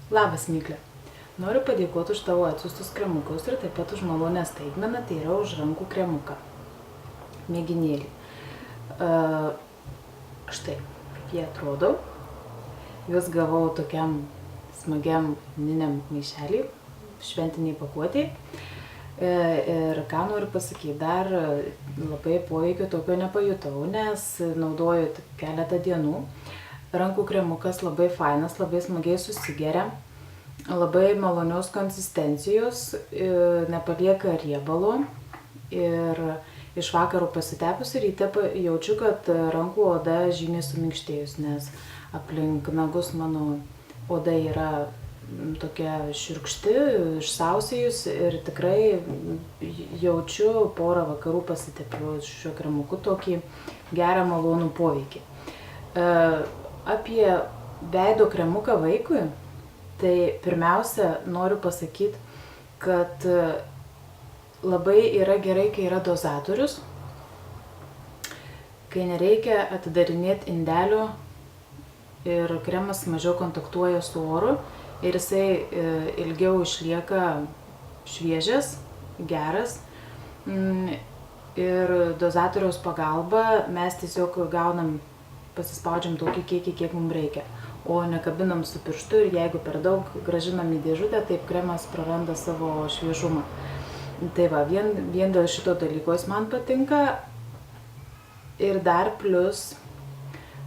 Labas, Miglė. Noriu padėkoti už tavo atsiųstus kremukus ir taip pat už malonę staigmeną, tai yra už rankų kremuką. Mėginėlį. Štai, kaip jie atrodo. Juos gavau tokiam smagiam niniam maišelį, šventiniai pakuotėjai. Ir ką noriu pasakyti, dar labai poveikio tokio nepajutau, nes naudoju keletą dienų. Rankų kremukas labai fainas, labai smagiai susigeria, labai malonios konsistencijos, nepalieka riebalo ir iš vakarų pasitepusi ryte jaučiu, kad rankų oda žymiai suminkštėjus, nes aplink nagus mano oda yra tokia šiurkšti, išsausėjus ir tikrai jaučiu porą vakarų pasitepiu šiuo kremuku tokį gerą malonų poveikį. Apie veido kremuką vaikui, tai pirmiausia noriu pasakyti, kad labai yra gerai, kai yra dozatorius, kai nereikia atidarinėti indelio ir kremas mažiau kontaktuoja su oru ir jisai ilgiau išlieka šviežias, geras. Ir dozatoriaus pagalba mes tiesiog gaunam, pasispaudžiam tokį kiekį, kiek mums reikia, o nekabinam su pirštu ir jeigu per daug grąžinam į dėžutę, taip kremas praranda savo šviežumą. Tai va, vien dėl šito dalyko jis man patinka. Ir dar plus,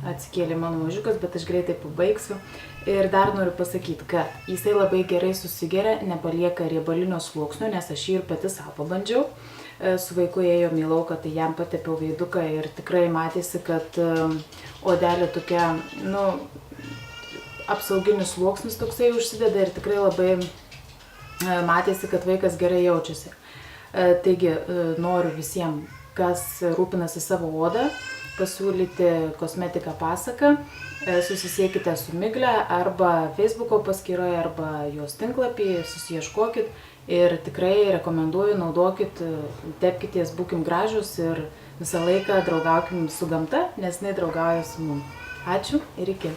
atsikėlė mano mažiukas, bet aš greitai pabaigsiu. Ir dar noriu pasakyti, kad jisai labai gerai susigeria, nepalieka riebalinio sluoksnio, nes aš jį ir pati savo pabandžiau. Su vaiku ėjom į lauką, tai jam patepiau veiduką ir tikrai matėsi, kad odelė tokia, apsauginis sluoksnis toksai užsideda ir tikrai labai matėsi, kad vaikas gerai jaučiasi. Taigi noriu visiems, kas rūpinasi savo odą, pasiūlyti kosmetiką Pasaka. Susisiekite su Migle arba Facebooko paskyroje, arba jos tinklapį, susiieškokit ir tikrai rekomenduoju, naudokit, tepkitės, būkim gražus ir visą laiką draugaukim su gamta, nes jinai draugauja su mum. Ačiū ir iki.